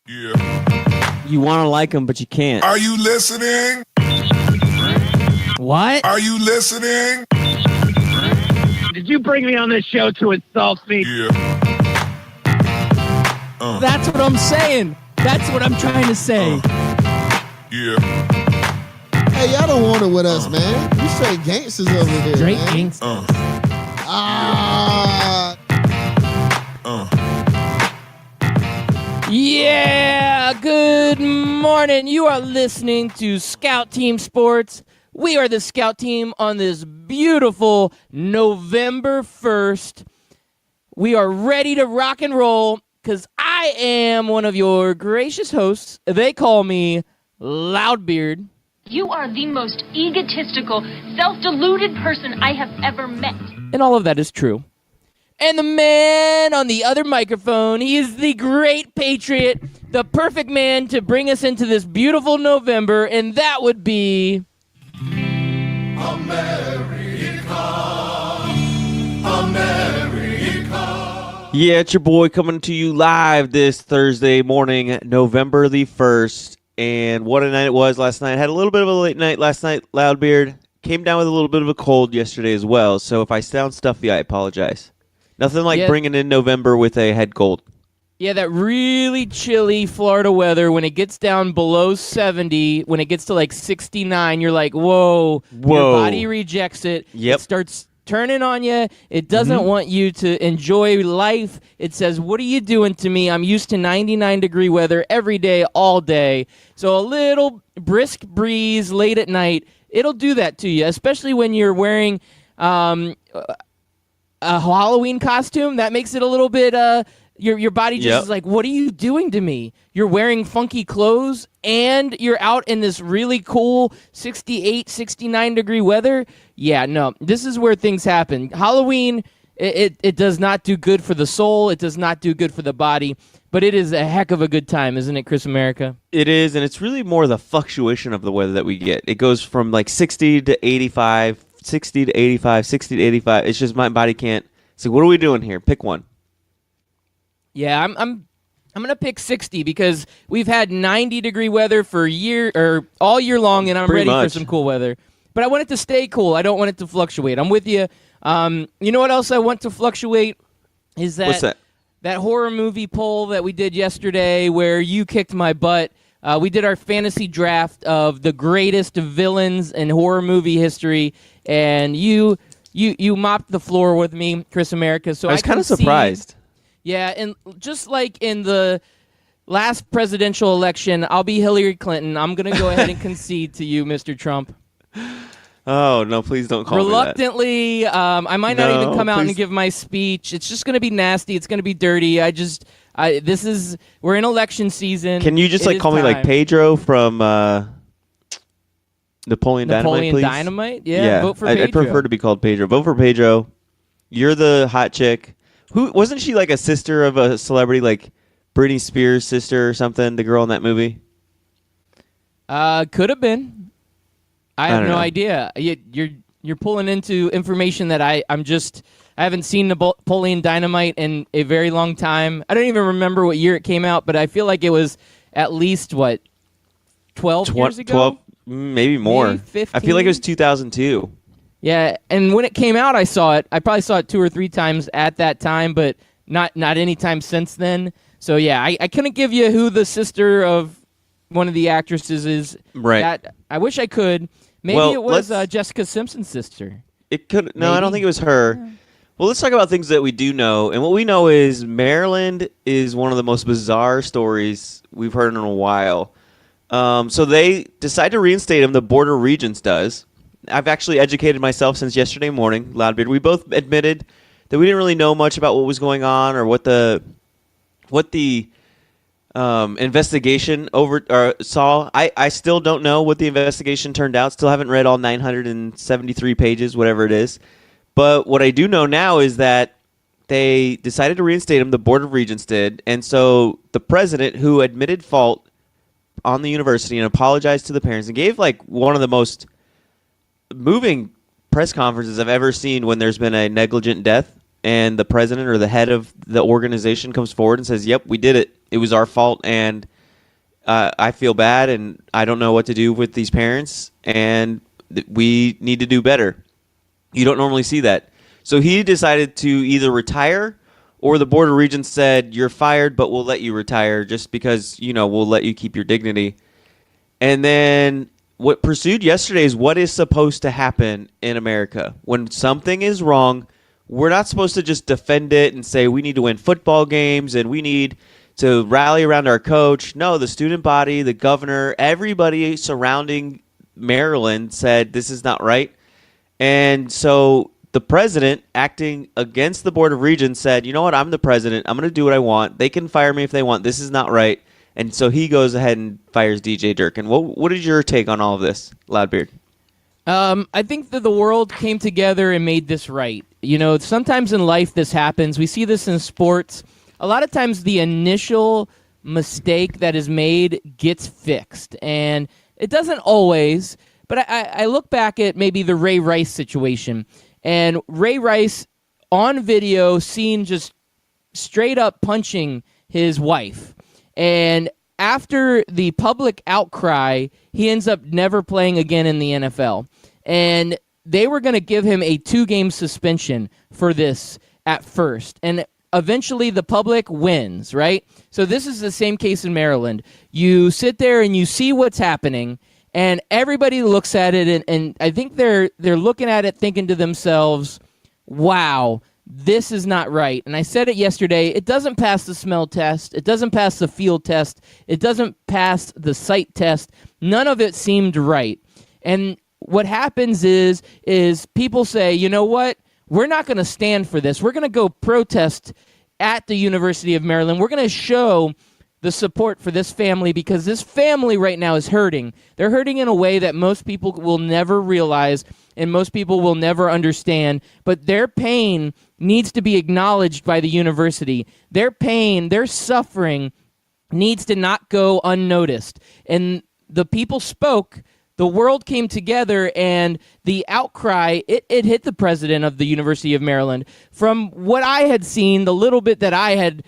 Yeah. You want to like him, but you can't. Are you listening? What? Are you listening? Did you bring me on this show to insult me? Yeah. That's what I'm saying. That's what I'm trying to say. Yeah. Hey, y'all don't want it with us, man. You straight gangsters over here. Straight man. gangsters. Ah. Yeah, good morning. You are listening to Scout Team Sports. We are the Scout Team on this beautiful November 1st. We are ready to rock and roll because I am one of your gracious hosts. They call me Loudbeard. You are the most egotistical, self-deluded person I have ever met. And all of that is true. And the man on the other microphone, he is the great patriot, the perfect man to bring us into this beautiful November, and that would be... Yeah, it's your boy coming to you live this Thursday morning, November the 1st. And what a night it was last night. Had a little bit of a late night last night, Loudbeard. Came down with a little bit of a cold yesterday as well. So if I sound stuffy, I apologize. Nothing like bringing in November with a head cold. Yeah, that really chilly Florida weather, when it gets down below 70, when it gets to like 69, you're like, whoa. Your body rejects it. Yep. It starts turning on you. It doesn't want you to enjoy life. It says, what are you doing to me? I'm used to 99-degree weather every day, all day. So a little brisk breeze late at night, it'll do that to you, especially when you're wearing a Halloween costume. That makes it a little bit... Your body just is like, what are you doing to me? You're wearing funky clothes and you're out in this really cool 68, 69-degree weather. Yeah, no, this is where things happen. Halloween, it does not do good for the soul. It does not do good for the body. But it is a heck of a good time, isn't it, Chris America? It is, and it's really more the fluctuation of the weather that we get. It goes from like 60 to 85, 60 to 85, 60 to 85. It's just my body can't. So what are we doing here? Pick one. Yeah, I'm gonna pick 60 because we've had 90-degree weather for all year long, and I'm ready for some cool weather. But I want it to stay cool. I don't want it to fluctuate. I'm with you. You know what else I want to fluctuate is that What's that? That horror movie poll that we did yesterday, where you kicked my butt. We did our fantasy draft of the greatest villains in horror movie history, and you mopped the floor with me, Chris America. So I was kind of surprised. Yeah, and just like in the last presidential election, I'll be Hillary Clinton. I'm going to go ahead and concede to you, Mr. Trump. Oh, no, please don't call Reluctantly, me that. I might not even come out and give my speech. It's just going to be nasty. It's going to be dirty. We're in election season. Can you just call me like Pedro from Napoleon Dynamite, please? Dynamite? Yeah, vote for Pedro. I prefer to be called Pedro. Vote for Pedro. You're the hot chick. Who wasn't she like a sister of a celebrity, like Britney Spears' sister or something? The girl in that movie. Could have been. I have no know. idea. You're pulling into information that I haven't seen Napoleon Dynamite in a very long time. I don't even remember what year it came out, but I feel like it was at least 12 years ago. 12, maybe more. Maybe 15? I feel like it was 2002. Yeah, and when it came out, I saw it. I probably saw it 2 or 3 times at that time, but not any time since then. So yeah, I couldn't give you who the sister of one of the actresses is. Right. I wish I could. Maybe it was Jessica Simpson's sister. It could. No, I don't think it was her. Yeah. Well, let's talk about things that we do know. And what we know is Maryland is one of the most bizarre stories we've heard in a while. So they decide to reinstate him. The Board of Regents does. I've actually educated myself since yesterday morning, Loudbeard. We both admitted that we didn't really know much about what was going on or what the investigation saw. I still don't know what the investigation turned out. Still haven't read all 973 pages, whatever it is. But what I do know now is that they decided to reinstate him. The Board of Regents did. And so the president, who admitted fault on the university and apologized to the parents and gave one of the most moving press conferences I've ever seen when there's been a negligent death and the president or the head of the organization comes forward and says, yep, we did it. It was our fault, and I feel bad, and I don't know what to do with these parents, and we need to do better. You don't normally see that. So he decided to either retire, or the Board of Regents said, you're fired, but we'll let you retire just because, we'll let you keep your dignity. And then what pursued yesterday is what is supposed to happen in America. When something is wrong, we're not supposed to just defend it and say we need to win football games and we need to rally around our coach. No, the student body, the governor, everybody surrounding Maryland said this is not right. And so the president, acting against the Board of Regents, said, you know what, I'm the president. I'm going to do what I want. They can fire me if they want. This is not right. And so he goes ahead and fires DJ Durkin. What is your take on all of this, Loudbeard? I think that the world came together and made this right. Sometimes in life this happens. We see this in sports. A lot of times the initial mistake that is made gets fixed. And it doesn't always, but I look back at maybe the Ray Rice situation. And Ray Rice on video seen just straight up punching his wife. And after the public outcry, he ends up never playing again in the NFL. And they were going to give him a 2-game suspension for this at first. And eventually the public wins, right? So this is the same case in Maryland. You sit there and you see what's happening, and everybody looks at it, and I think they're looking at it thinking to themselves, wow, this is not right. And I said it yesterday, it doesn't pass the smell test. It doesn't pass the field test. It doesn't pass the sight test. None of it seemed right. And what happens is people say, you know what? We're not going to stand for this. We're going to go protest at the University of Maryland. We're going to show the support for this family because this family right now is hurting. They're hurting in a way that most people will never realize and most people will never understand, but their pain needs to be acknowledged by the university. Their pain, their suffering needs to not go unnoticed. And the people spoke, the world came together, and the outcry, it hit the president of the University of Maryland. From what I had seen, the little bit that I had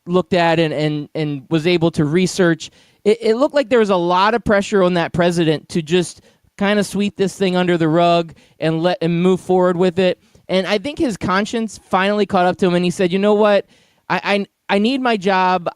looked at and was able to research, it looked like there was a lot of pressure on that president to just kind of sweep this thing under the rug and let him move forward with it. And I think his conscience finally caught up to him, and he said, you know what, I need my job,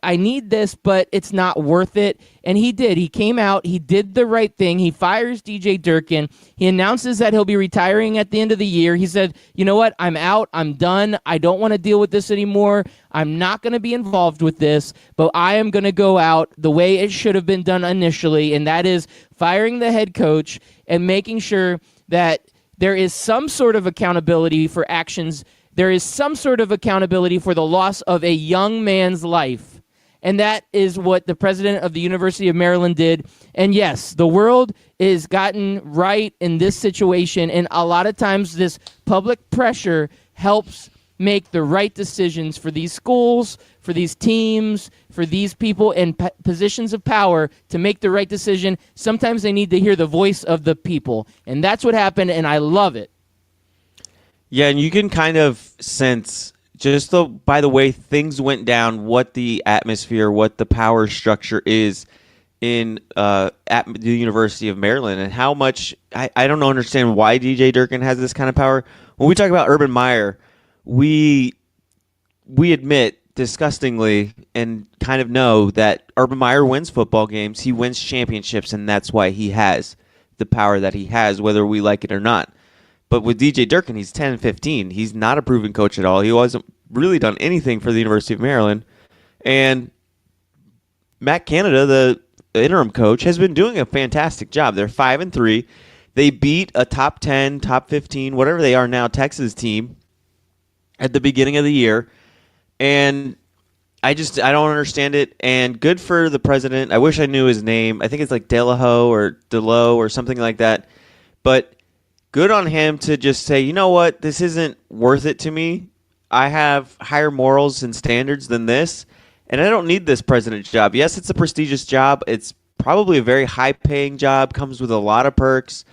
I need this, but it's not worth it. And he did. He came out. He did the right thing. He fires DJ Durkin. He announces that he'll be retiring at the end of the year. He said, you know what? I'm out. I'm done. I don't want to deal with this anymore. I'm not going to be involved with this, but I am going to go out the way it should have been done initially, and that is firing the head coach and making sure that there is some sort of accountability for actions. There is some sort of accountability for the loss of a young man's life. And that is what the president of the University of Maryland did. And yes, the world is gotten right in this situation. And a lot of times this public pressure helps make the right decisions for these schools, for these teams, for these people in positions of power to make the right decision. Sometimes they need to hear the voice of the people. And that's what happened, and I love it. Yeah, and you can kind of sense just by the way things went down, what the atmosphere, what the power structure is in at the University of Maryland, and how much I don't understand why DJ Durkin has this kind of power. When we talk about Urban Meyer, we admit disgustingly and kind of know that Urban Meyer wins football games, he wins championships, and that's why he has the power that he has, whether we like it or not. But with DJ Durkin, he's 10-15. He's not a proven coach at all. He wasn't really done anything for the University of Maryland. And Matt Canada, the interim coach, has been doing a fantastic job. They're 5-3. They beat a top 10, top 15, whatever they are now, Texas team at the beginning of the year. And I don't understand it. And good for the president. I wish I knew his name. I think it's like Delahoe or Deloe or something like that. But good on him to just say, you know what, this isn't worth it to me. I have higher morals and standards than this, and I don't need this president's job. Yes, it's a prestigious job. It's probably a very high-paying job, comes with a lot of perks,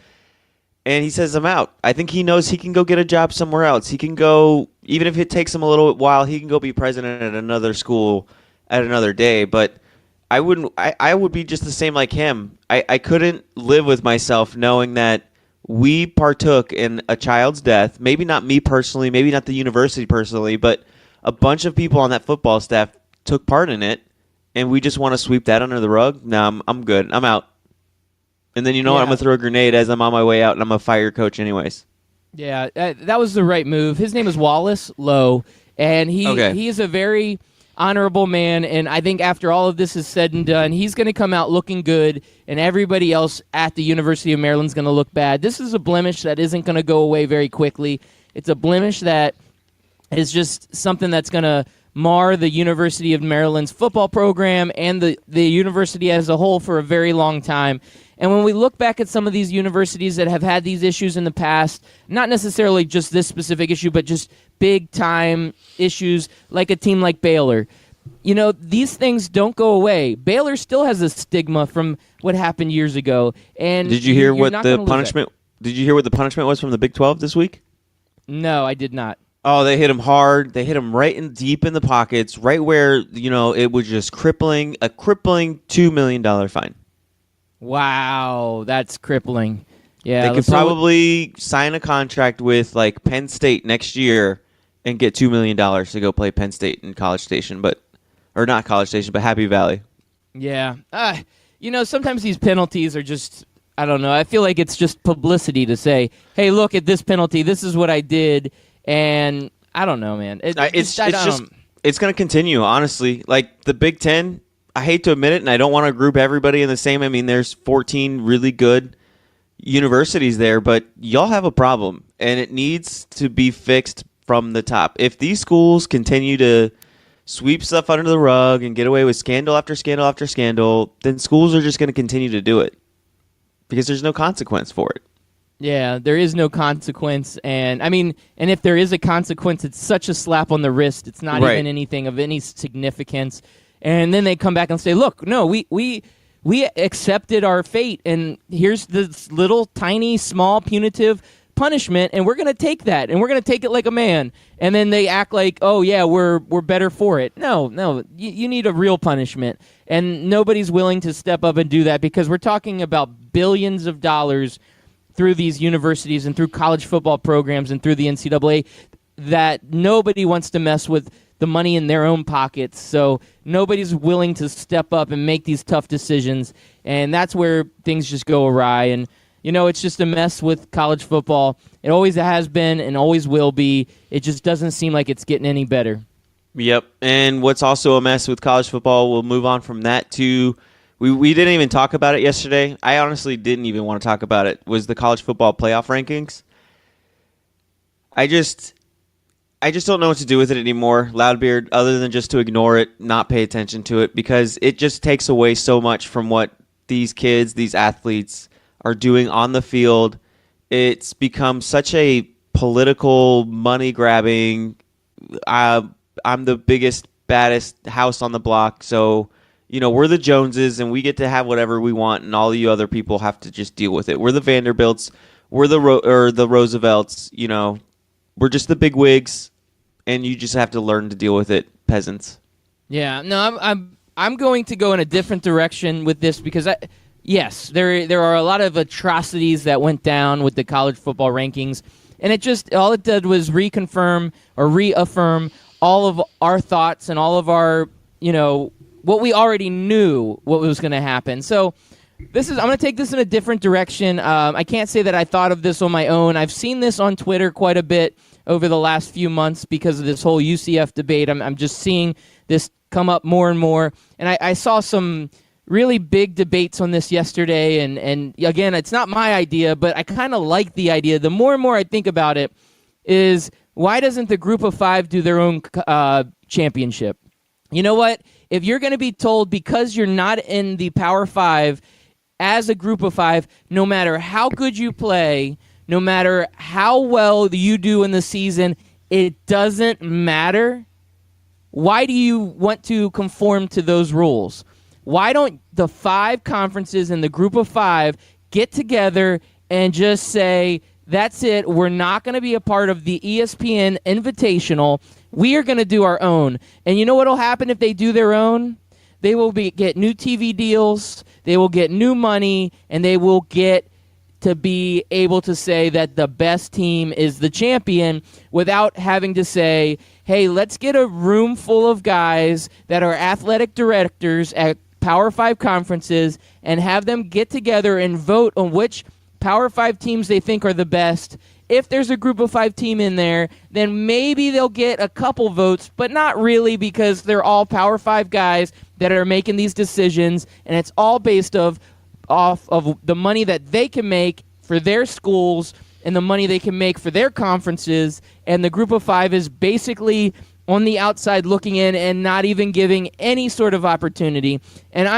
and he says, I'm out. I think he knows he can go get a job somewhere else. He can go, even if it takes him a little while, he can go be president at another school at another day. But I wouldn't. I would be just the same like him. I couldn't live with myself knowing that we partook in a child's death. Maybe not me personally, maybe not the university personally, but a bunch of people on that football staff took part in it, and we just want to sweep that under the rug. No, I'm good. I'm out. And then what? I'm gonna throw a grenade as I'm on my way out, and I'm gonna fire your coach anyways. Yeah, that was the right move. His name is Wallace Lowe, and he is a very honorable man, and I think after all of this is said and done, he's going to come out looking good, and everybody else at the University of Maryland's going to look bad. This is a blemish that isn't going to go away very quickly. It's a blemish that is just something that's going to mar the University of Maryland's football program and the university as a whole for a very long time. And when we look back at some of these universities that have had these issues in the past, not necessarily just this specific issue, but just big-time issues like a team like Baylor, these things don't go away. Baylor still has a stigma from what happened years ago. And did you hear what the punishment? Did you hear what the punishment was from the Big 12 this week? No, I did not. Oh, they hit him hard. They hit him right deep in the pockets, right where it was just a crippling $2 million fine. Wow, that's crippling. Yeah, they could probably sign a contract with like Penn State next year and get $2 million to go play Penn State in College Station, or not College Station, but Happy Valley. Yeah, sometimes these penalties are just, I don't know. I feel like it's just publicity to say, "Hey, look at this penalty. This is what I did," and I don't know, man. It's going to continue, honestly. Like the Big Ten. I hate to admit it, and I don't want to group everybody in the same. I mean, there's 14 really good universities there, but y'all have a problem, and it needs to be fixed from the top. If these schools continue to sweep stuff under the rug and get away with scandal after scandal after scandal, then schools are just going to continue to do it because there's no consequence for it. Yeah, there is no consequence, and if there is a consequence, it's such a slap on the wrist. It's not even anything of any significance. And then they come back and say, "Look, no, we accepted our fate, and here's this little, tiny, small, punitive punishment, and we're going to take that, and we're going to take it like a man." And then they act like, "Oh yeah, we're better for it." No, you need a real punishment, and nobody's willing to step up and do that because we're talking about billions of dollars through these universities and through college football programs and through the NCAA that nobody wants to mess with the money in their own pockets, so nobody's willing to step up and make these tough decisions, and that's where things just go awry. And it's just a mess with college football. It always has been and always will be. It just doesn't seem like it's getting any better. Yep, and what's also a mess with college football, we'll move on from that to, we didn't even talk about it yesterday. I honestly didn't even want to talk about it, was the college football playoff rankings. I just don't know what to do with it anymore, Loudbeard, other than just to ignore it, not pay attention to it, because it just takes away so much from what these kids, these athletes are doing on the field. It's become such a political, money-grabbing, I'm the biggest, baddest house on the block, so, we're the Joneses, and we get to have whatever we want, and all you other people have to just deal with it. We're the Vanderbilts, we're the Roosevelts, we're just the big wigs, and you just have to learn to deal with it, peasants. Yeah, no, I'm going to go in a different direction with this because yes, there are a lot of atrocities that went down with the college football rankings, and all it did was reconfirm or reaffirm all of our thoughts and all of our, what we already knew what was going to happen. So I'm going to take this in a different direction. I can't say that I thought of this on my own. I've seen this on Twitter quite a bit over the last few months because of this whole UCF debate. I'm just seeing this come up more and more. And I saw some really big debates on this yesterday. And again, it's not my idea, but I kind of like the idea. The more and more I think about it is, why doesn't the group of five do their own championship? You know what? If you're going to be told because you're not in the Power Five as a group of five, no matter how good you play, no matter how well you do in the season, it doesn't matter. Why do you want to conform to those rules? Why don't the five conferences and the group of five get together and just say, that's it, we're not going to be a part of the ESPN Invitational. We are going to do our own. And you know what will happen if they do their own? they will get new TV deals, they will get new money, and they will get to be able to say that the best team is the champion without having to say, hey, let's get a room full of guys that are athletic directors at Power 5 conferences and have them get together and vote on which Power 5 teams they think are the best. If there's a group of 5 team in there, then maybe they'll get a couple votes, but not really, because they're all Power 5 guys that are making these decisions, and it's all based off of the money that they can make for their schools and the money they can make for their conferences, and the group of 5 is basically on the outside looking in and not even giving any sort of opportunity. And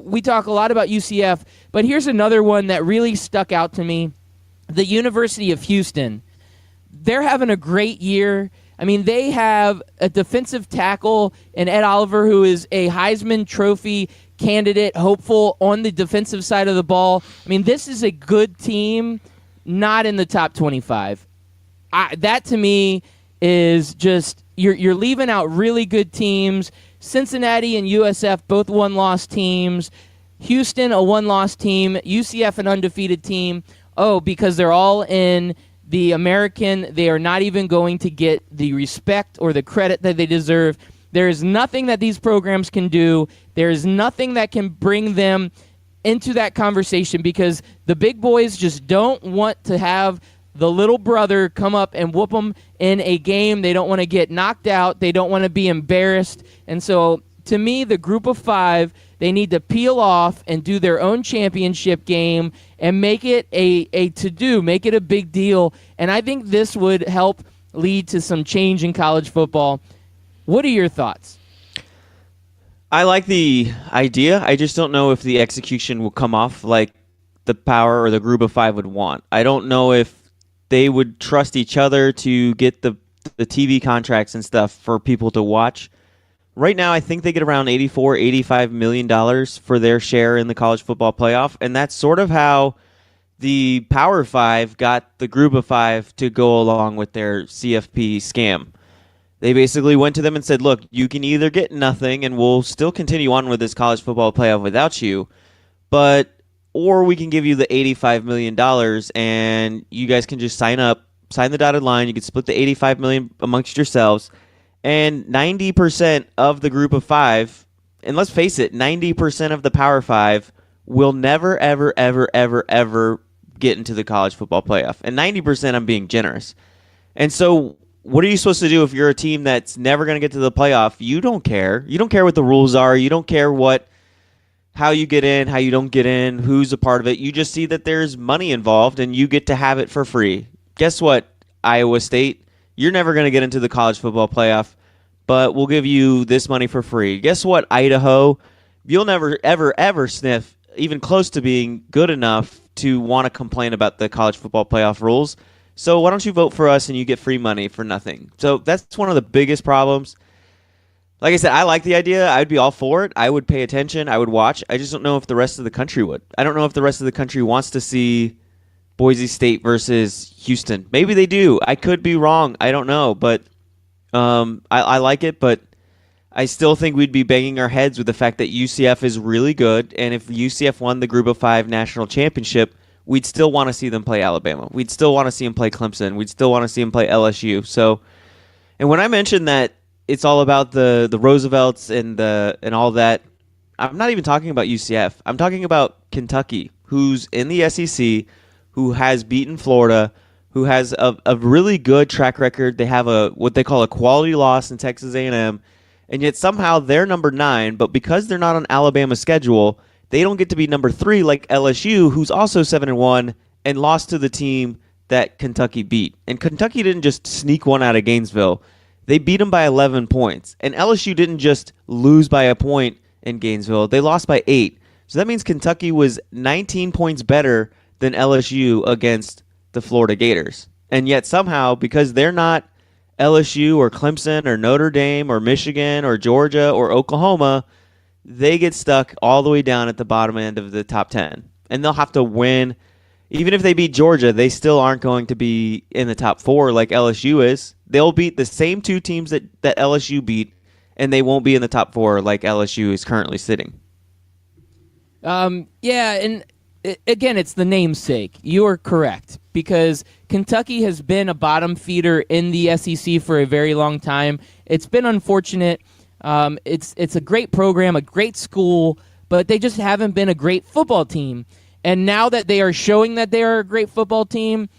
we talk a lot about UCF, but here's another one that really stuck out to me. The University of Houston. They're having a great year. I mean, they have a defensive tackle in Ed Oliver, who is a Heisman Trophy candidate, hopeful on the defensive side of the ball. I mean, this is a good team, not in the top 25. That to me is just, you're leaving out really good teams. Cincinnati and USF, both one-loss teams. Houston, a one-loss team. UCF, an undefeated team. Oh, because they're all in the American, they are not even going to get the respect or the credit that they deserve. There is nothing that these programs can do. There is nothing that can bring them into that conversation, because the big boys just don't want to have the little brother come up and whoop them in a game. They don't want to get knocked out. They don't want to be embarrassed. And so, to me, the group of 5, they need to peel off and do their own championship game and make it a to-do, make it a big deal. And I think this would help lead to some change in college football. What are your thoughts? I like the idea. I just don't know if the execution will come off like the Power or the group of 5 would want. I don't know if they would trust each other to get the TV contracts and stuff for people to watch. Right now, I think they get around $84-85 million for their share in the college football playoff, and that's sort of how the Power 5 got the group of 5 to go along with their CFP scam. They basically went to them and said, look, you can either get nothing and we'll still continue on with this college football playoff without you, or we can give you the $85 million and you guys can just sign the dotted line. You can split the $85 million amongst yourselves. And 90% of the group of 5, and let's face it, 90% of the Power 5 will never, ever, ever, ever, ever get into the college football playoff. And 90%, I'm being generous. And so what are you supposed to do if you're a team that's never going to get to the playoff? You don't care. You don't care what the rules are. You don't care how you get in, how you don't get in, who's a part of it. You just see that there's money involved and you get to have it for free. Guess what, Iowa State? You're never going to get into the college football playoff, but we'll give you this money for free. Guess what, Idaho? You'll never, ever, ever sniff even close to being good enough to want to complain about the college football playoff rules. So why don't you vote for us and you get free money for nothing? So that's one of the biggest problems. Like I said, I like the idea. I would be all for it. I would pay attention. I would watch. I just don't know if the rest of the country would. I don't know if the rest of the country wants to see Boise State versus Houston. Maybe they do. I could be wrong. I don't know. But I like it, but I still think we'd be banging our heads with the fact that UCF is really good. And if UCF won the Group of 5 national championship, we'd still want to see them play Alabama. We'd still want to see them play Clemson. We'd still want to see them play LSU. So, and when I mentioned that it's all about the Roosevelts and all that, I'm not even talking about UCF. I'm talking about Kentucky, who's in the SEC, who has beaten Florida, who has a really good track record. They have what they call a quality loss in Texas A&M, and yet somehow they're number 9, but because they're not on Alabama's schedule, they don't get to be number 3 like LSU, who's also 7-1 and lost to the team that Kentucky beat. And Kentucky didn't just sneak one out of Gainesville. They beat them by 11 points. And LSU didn't just lose by a point in Gainesville. They lost by 8. So that means Kentucky was 19 points better than LSU against the Florida Gators. And yet somehow, because they're not LSU or Clemson or Notre Dame or Michigan or Georgia or Oklahoma, they get stuck all the way down at the bottom end of the top 10. And they'll have to win. Even if they beat Georgia, they still aren't going to be in the top 4 like LSU is. They'll beat the same 2 teams that LSU beat, and they won't be in the top 4 like LSU is currently sitting. Yeah, and again, it's the namesake. You are correct, because Kentucky has been a bottom feeder in the SEC for a very long time. It's been unfortunate. It's a great program, a great school, but they just haven't been a great football team. And now that they are showing that they are a great football team,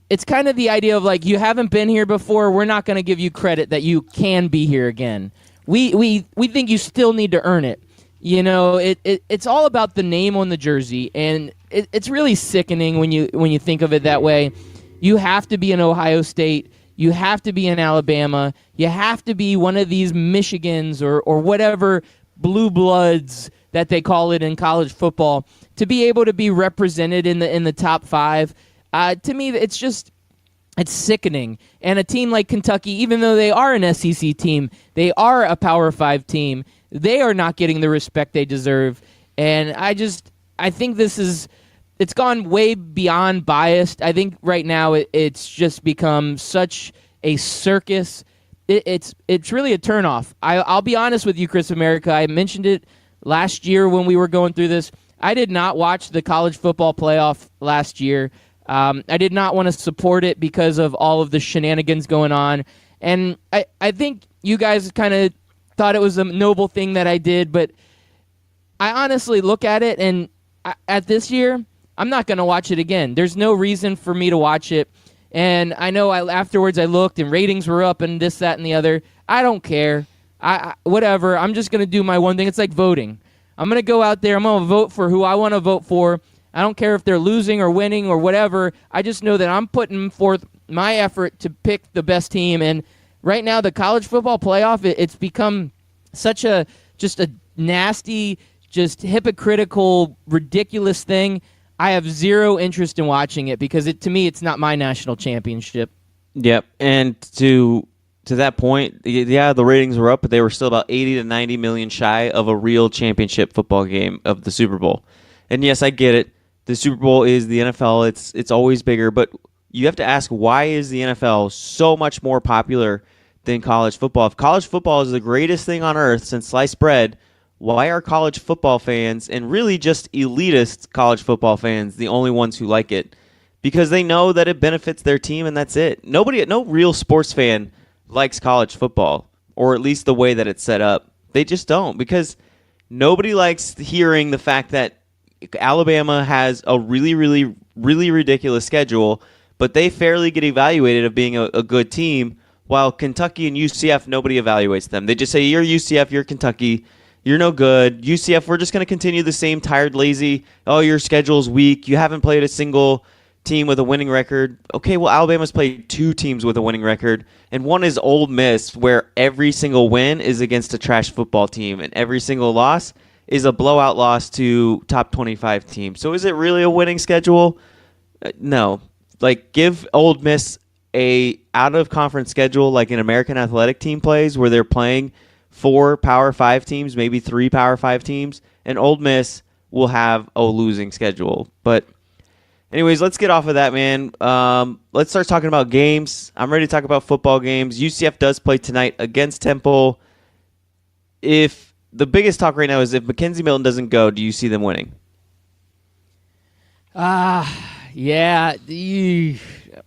it's kind of the idea of like, you haven't been here before, we're not going to give you credit that you can be here again. We think you still need to earn it. You know, it's all about the name on the jersey, and it's really sickening when you think of it that way. You have to be in Ohio State, you have to be in Alabama, you have to be one of these Michigans or whatever blue bloods that they call it in college football to be able to be represented in the top 5. To me, it's sickening. And a team like Kentucky, even though they are an SEC team, they are a Power 5 team, they are not getting the respect they deserve. And I think it's gone way beyond biased. I think right now it's just become such a circus. It's really a turnoff. I'll be honest with you, Chris America. I mentioned it last year when we were going through this. I did not watch the college football playoff last year. I did not want to support it because of all of the shenanigans going on. And I think you guys kind of thought it was a noble thing that I did, but I honestly look at it, and at this year, I'm not going to watch it again. There's no reason for me to watch it. And I know afterwards I looked, and ratings were up and this, that, and the other. I don't care. Whatever. I'm just going to do my one thing. It's like voting. I'm going to go out there. I'm going to vote for who I want to vote for. I don't care if they're losing or winning or whatever. I just know that I'm putting forth my effort to pick the best team. And right now, the college football playoff, it's become such just a nasty, just hypocritical, ridiculous thing. I have zero interest in watching it because to me, it's not my national championship. Yep, and to that point, yeah, the ratings were up, but they were still about 80 to 90 million shy of a real championship football game of the Super Bowl. And yes, I get it. The Super Bowl is the NFL. It's always bigger, but you have to ask, why is the NFL so much more popular than college football? If college football is the greatest thing on earth since sliced bread, why are college football fans, and really just elitist college football fans, the only ones who like it? Because they know that it benefits their team, and that's it. No real sports fan likes college football, or at least the way that it's set up. They just don't, because nobody likes hearing the fact that Alabama has a really, really, really ridiculous schedule, but they fairly get evaluated of being a good team, while Kentucky and UCF, nobody evaluates them. They just say, you're UCF, you're Kentucky, you're no good. UCF, we're just going to continue the same tired, lazy, oh, your schedule's weak, you haven't played a single team with a winning record. Okay, well, Alabama's played 2 teams with a winning record, and one is Ole Miss, where every single win is against a trash football team, and every single loss is a blowout loss to top 25 team. So is it really a winning schedule? No. Like, give Ole Miss a out-of-conference schedule like an American Athletic team plays, where they're playing 4 Power 5 teams, maybe 3 Power 5 teams, and Ole Miss will have a losing schedule. But anyways, let's get off of that, man. Let's start talking about games. I'm ready to talk about football games. UCF does play tonight against Temple. If the biggest talk right now is if Mackenzie Milton doesn't go, do you see them winning? Yeah.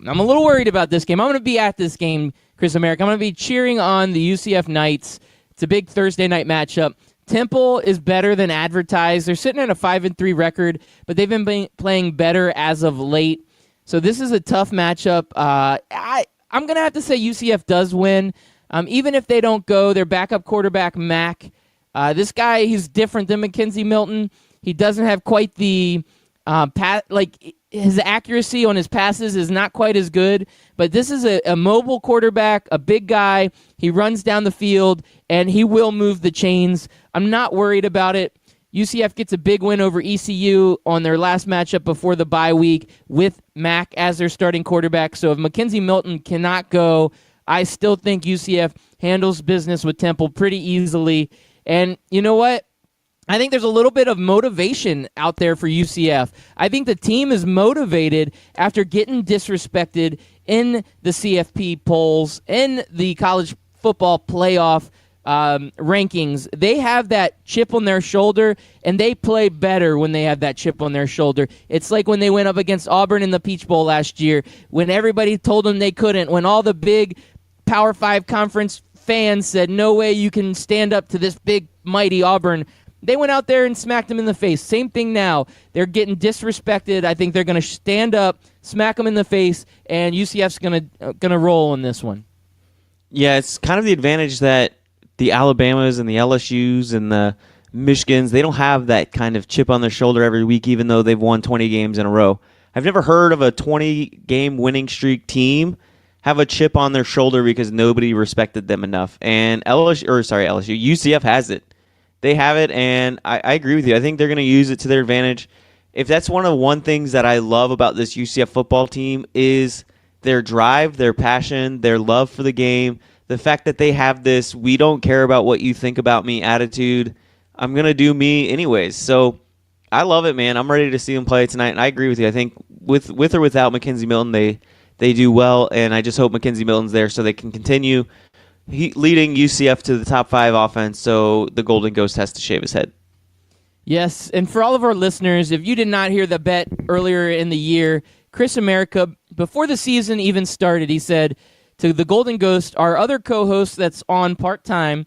I'm a little worried about this game. I'm going to be at this game, Chris America. I'm going to be cheering on the UCF Knights. It's a big Thursday night matchup. Temple is better than advertised. They're sitting at a 5-3 record, but they've been playing better as of late. So this is a tough matchup. I'm going to have to say UCF does win. Even if they don't go, their backup quarterback, Mack, this guy, he's different than Mackenzie Milton. He doesn't have quite the his accuracy on his passes is not quite as good, but this is a mobile quarterback, a big guy. He runs down the field, and he will move the chains. I'm not worried about it. UCF gets a big win over ECU on their last matchup before the bye week with Mack as their starting quarterback. So if Mackenzie Milton cannot go, I still think UCF handles business with Temple pretty easily. And you know what? I think there's a little bit of motivation out there for UCF. I think the team is motivated after getting disrespected in the CFP polls, in the college football playoff rankings, they have that chip on their shoulder, and they play better when they have that chip on their shoulder. It's like when they went up against Auburn in the Peach Bowl last year, when everybody told them they couldn't, when all the big Power 5 conference fans said, no way you can stand up to this big, mighty Auburn. They went out there and smacked them in the face. Same thing now. They're getting disrespected. I think they're going to stand up, smack them in the face, and UCF's going to roll on this one. Yeah, it's kind of the advantage that the Alabamas and the LSUs and the Michigans, they don't have that kind of chip on their shoulder every week, even though they've won 20 games in a row. I've never heard of a 20-game winning streak team have a chip on their shoulder because nobody respected them enough. And UCF has it. They have it, and I agree with you. I think they're going to use it to their advantage. If that's one things that I love about this UCF football team is their drive, their passion, their love for the game, the fact that they have this "we don't care about what you think about me" attitude. I'm going to do me anyways. So I love it, man. I'm ready to see them play tonight, and I agree with you. I think with or without Mackenzie Milton, they do well, and I just hope Mackenzie Milton's there so they can continue leading UCF to the top 5 offense, so the Golden Ghost has to shave his head. Yes, and for all of our listeners, if you did not hear the bet earlier in the year, Chris America, before the season even started, he said to the Golden Ghost, our other co-host that's on part-time,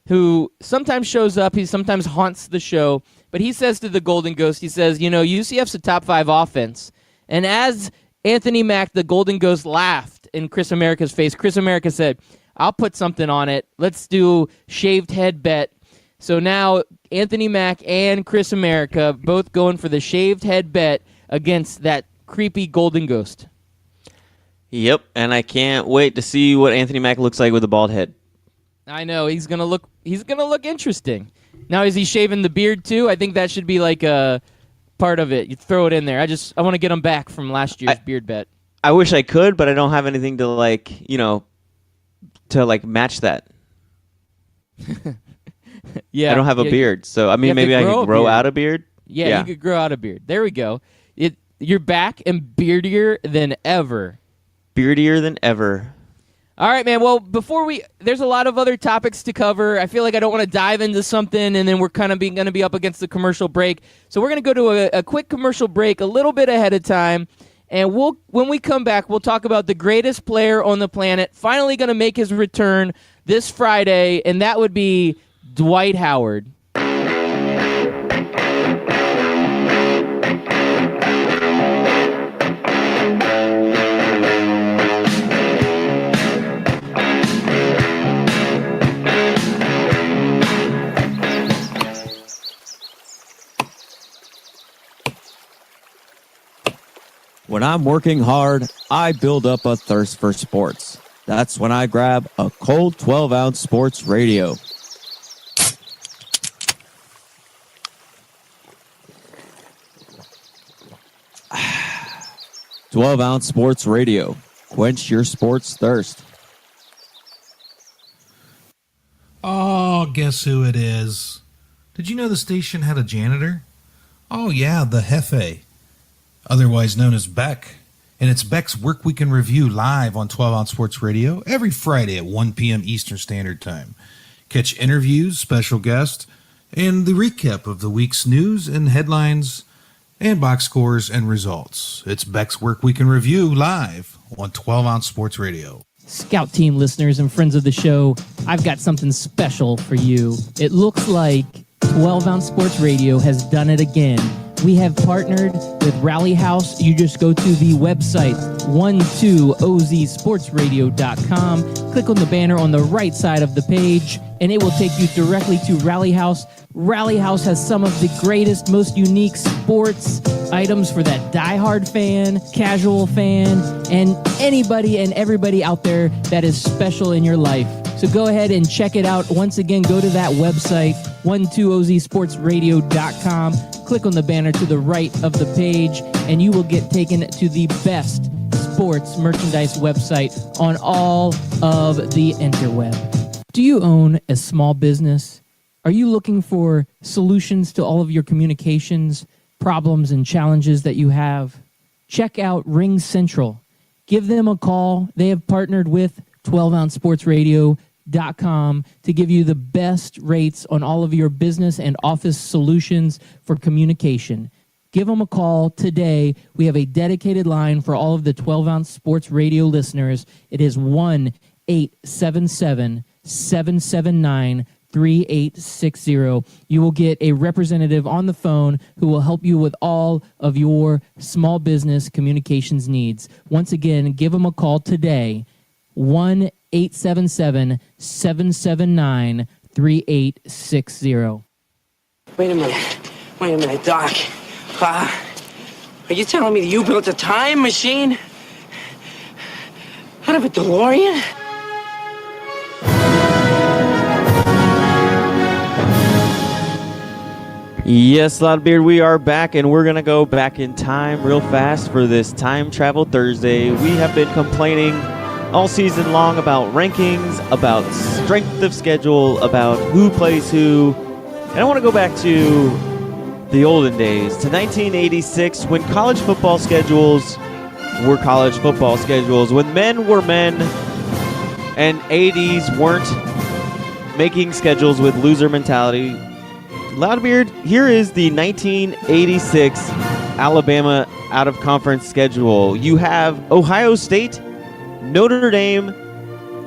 who sometimes shows up, he sometimes haunts the show, but he says to the Golden Ghost, he says, UCF's a top 5 offense. And as Anthony Mack, the Golden Ghost, laughed in Chris America's face, Chris America said, I'll put something on it. Let's do shaved head bet. So now Anthony Mack and Chris America both going for the shaved head bet against that creepy Golden Ghost. Yep, and I can't wait to see what Anthony Mack looks like with a bald head. I know he's gonna look interesting. Now is he shaving the beard too? I think that should be like a part of it. You throw it in there. I want to get him back from last year's beard bet. I wish I could, but I don't have anything to match that. Yeah, I don't have a beard, so maybe I could grow out a beard. Yeah, you could grow out a beard. There we go. You're back and beardier than ever. Beardier than ever. All right, man. Well, there's a lot of other topics to cover. I feel like I don't want to dive into something, and then we're kind of going to be up against the commercial break. So we're going to go to a quick commercial break a little bit ahead of time, and when we come back, we'll talk about the greatest player on the planet, finally going to make his return this Friday, and that would be Dwight Howard. When I'm working hard, I build up a thirst for sports. That's when I grab a cold 12-ounce sports radio. "12-ounce sports radio. Quench your sports thirst." Oh, guess who it is? Did you know the station had a janitor? Oh yeah, the Hefe, otherwise known as Beck. And it's Beck's Work Week in Review live on 12-ounce sports radio every Friday at 1 p.m. Eastern Standard Time. Catch interviews, special guests, and the recap of the week's news and headlines and box scores and results. It's Beck's Work Week in Review live on 12-ounce sports radio. Scout Team listeners and friends of the show, I've got something special for you. It looks like 12-ounce sports radio has done it again. We have partnered with Rally House. You just go to the website 12ozsportsradio.com. Click on the banner on the right side of the page, and it will take you directly to Rally House. Rally House has some of the greatest, most unique sports items for that diehard fan, casual fan, and anybody and everybody out there that is special in your life. So go ahead and check it out. Once again, go to that website, 12ozsportsradio.com. Click on the banner to the right of the page, and you will get taken to the best sports merchandise website on all of the interweb. Do you own a small business? Are you looking for solutions to all of your communications, problems, and challenges that you have? Check out Ring Central. Give them a call. They have partnered with 12-ounce sports radio. scoutteamradio.com to give you the best rates on all of your business and office solutions for communication. Give them a call today. We have a dedicated line for all of the 12-ounce sports radio listeners. It is 1-877-779-3860. You will get a representative on the phone who will help you with all of your small business communications needs. Once again, give them a call today, 1-877-779-3860. Wait a minute, Doc. Are you telling me that you built a time machine out of a DeLorean? Yes, Loudbeard, we are back, and we're going to go back in time real fast for this Time Travel Thursday. We have been complaining all season long about rankings, about strength of schedule, about who plays who. And I want to go back to the olden days, to 1986, when college football schedules were college football schedules, when men were men and 80s weren't making schedules with loser mentality. Loudbeard, here is the 1986 Alabama out-of-conference schedule. You have Ohio State, Notre Dame,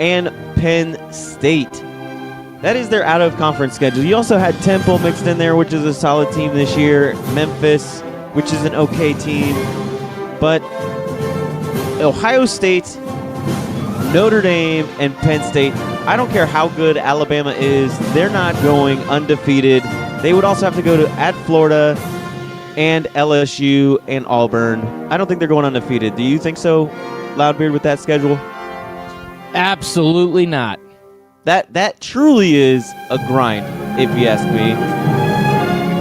and Penn State. That is their out-of-conference schedule. You also had Temple mixed in there, which is a solid team this year. Memphis, which is an okay team. But Ohio State, Notre Dame, and Penn State, I don't care how good Alabama is, they're not going undefeated. They would also have to go at Florida and LSU and Auburn. I don't think they're going undefeated. Do you think so, Loudbeard, with that schedule? Absolutely not. That truly is a grind, if you ask me.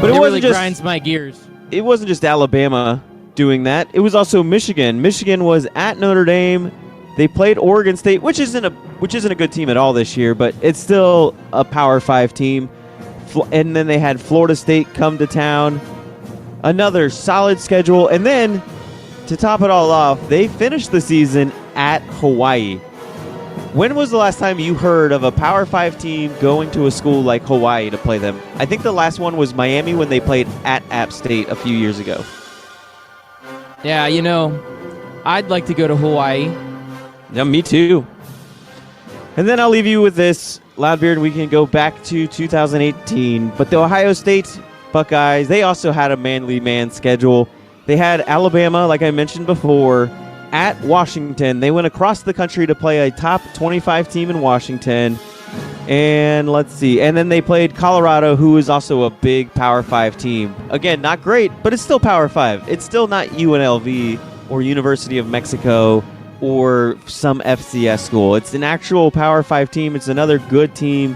But it really grinds my gears. It wasn't just Alabama doing that. It was also Michigan. Michigan was at Notre Dame. They played Oregon State, which isn't a good team at all this year, but it's still a Power 5 team. And then they had Florida State come to town. Another solid schedule. And then, to top it all off, they finished the season at Hawaii. When was the last time you heard of a Power 5 team going to a school like Hawaii to play them? I think the last one was Miami when they played at App State a few years ago. Yeah, I'd like to go to Hawaii. Yeah, me too. And then I'll leave you with this, Loudbeard. We can go back to 2018. But the Ohio State Buckeyes, they also had a manly man schedule. They had Alabama, like I mentioned before, at Washington. They went across the country to play a top 25 team in Washington. And let's see. And then they played Colorado, who is also a big Power 5 team. Again, not great, but it's still Power 5. It's still not UNLV or University of Mexico or some FCS school. It's an actual Power 5 team. It's another good team.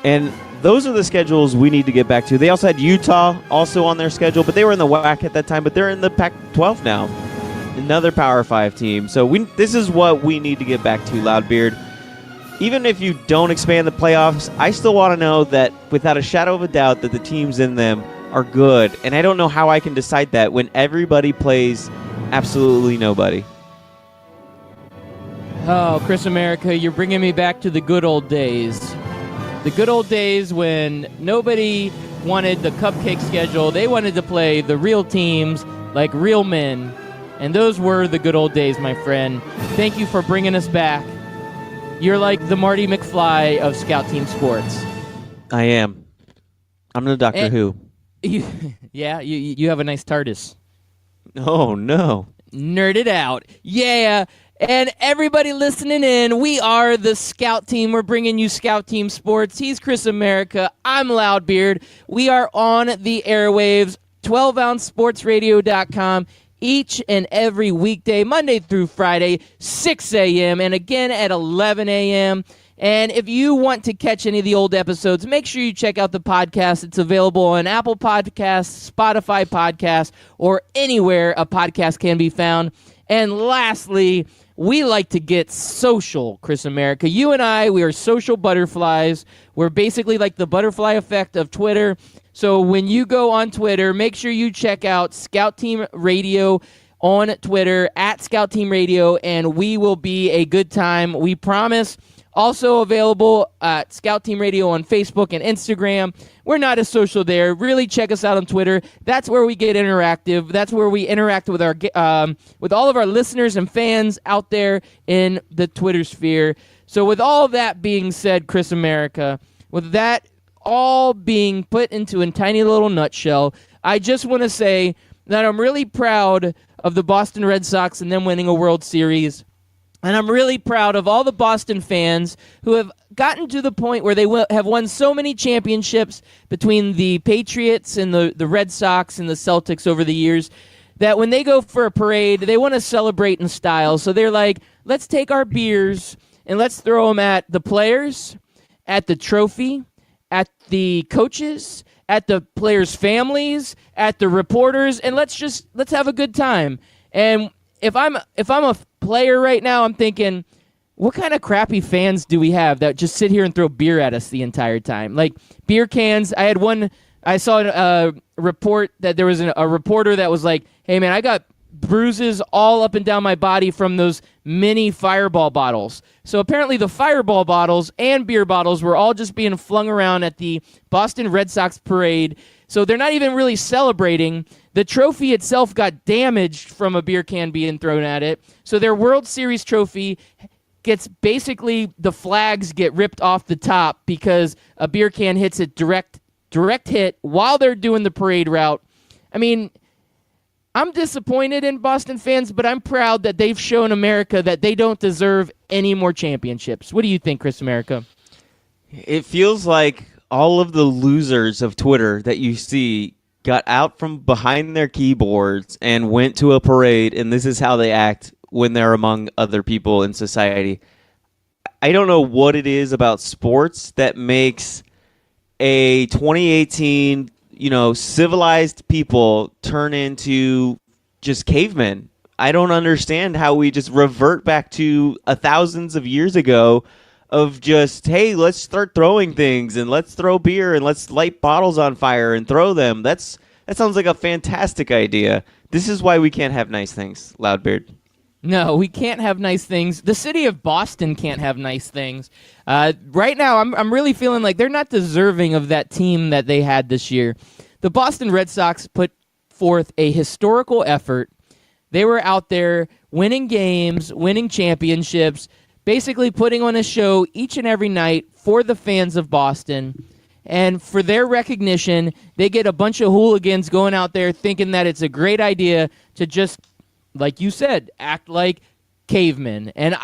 And those are the schedules we need to get back to. They also had Utah also on their schedule, but they were in the WAC at that time, but they're in the Pac-12 now. Another Power 5 team. So this is what we need to get back to, Loudbeard. Even if you don't expand the playoffs, I still want to know that without a shadow of a doubt that the teams in them are good. And I don't know how I can decide that when everybody plays absolutely nobody. Oh, Chris America, you're bringing me back to the good old days. The good old days when nobody wanted the cupcake schedule. They wanted to play the real teams like real men. And those were the good old days, my friend. Thank you for bringing us back. You're like the Marty McFly of Scout Team Sports. I am. I'm the Doctor Who. You have a nice TARDIS. Oh, no. Nerd it out. Yeah. And everybody listening in, we are the Scout Team. We're bringing you Scout Team Sports. He's Chris America. I'm Loudbeard. We are on the airwaves, 12ouncesportsradio.com. Each and every weekday, Monday through Friday, 6 a.m. and again at 11 a.m. And if you want to catch any of the old episodes, make sure you check out the podcast. It's available on Apple Podcasts, Spotify Podcasts, or anywhere a podcast can be found. And lastly, we like to get social, Chris America. You and I, we are social butterflies. We're basically like the butterfly effect of Twitter. So when you go on Twitter, make sure you check out Scout Team Radio on Twitter, at Scout Team Radio, and we will be a good time. We promise. Also available at Scout Team Radio on Facebook and Instagram. We're not as social there. Really check us out on Twitter. That's where we get interactive. That's where we interact with our with all of our listeners and fans out there in the Twitter sphere. So with all that being said, Chris America, with that all being put into a tiny little nutshell, I just want to say that I'm really proud of the Boston Red Sox and them winning a World Series. And I'm really proud of all the Boston fans who have gotten to the point where they have won so many championships between the Patriots and the Red Sox and the Celtics over the years that when they go for a parade, they want to celebrate in style. So they're like, let's take our beers and let's throw them at the players, at the trophy, at the coaches, at the players' families, at the reporters, and let's have a good time. And if I'm a player right now, I'm thinking, what kind of crappy fans do we have that just sit here and throw beer at us the entire time? Like beer cans. I saw a report that there was a reporter that was like, hey man, I got bruises all up and down my body from those mini Fireball bottles. So apparently the Fireball bottles and beer bottles were all just being flung around at the Boston Red Sox parade. So they're not even really celebrating. The trophy itself got damaged from a beer can being thrown at it. So their World Series trophy gets basically, the flags get ripped off the top because a beer can hits it direct hit while they're doing the parade route. I mean, I'm disappointed in Boston fans, but I'm proud that they've shown America that they don't deserve any more championships. What do you think, Chris America? It feels like all of the losers of Twitter that you see got out from behind their keyboards and went to a parade, and this is how they act when they're among other people in society. I don't know what it is about sports that makes a 2018 civilized people turn into just cavemen. I don't understand how we just revert back to thousands of years ago of just, hey, let's start throwing things and let's throw beer and let's light bottles on fire and throw them. That sounds like a fantastic idea. This is why we can't have nice things, Loudbeard. No, we can't have nice things. The city of Boston can't have nice things. Right now, I'm really feeling like they're not deserving of that team that they had this year. The Boston Red Sox put forth a historical effort. They were out there winning games, winning championships, basically putting on a show each and every night for the fans of Boston. And for their recognition, they get a bunch of hooligans going out there thinking that it's a great idea to just, like you said, act like cavemen. And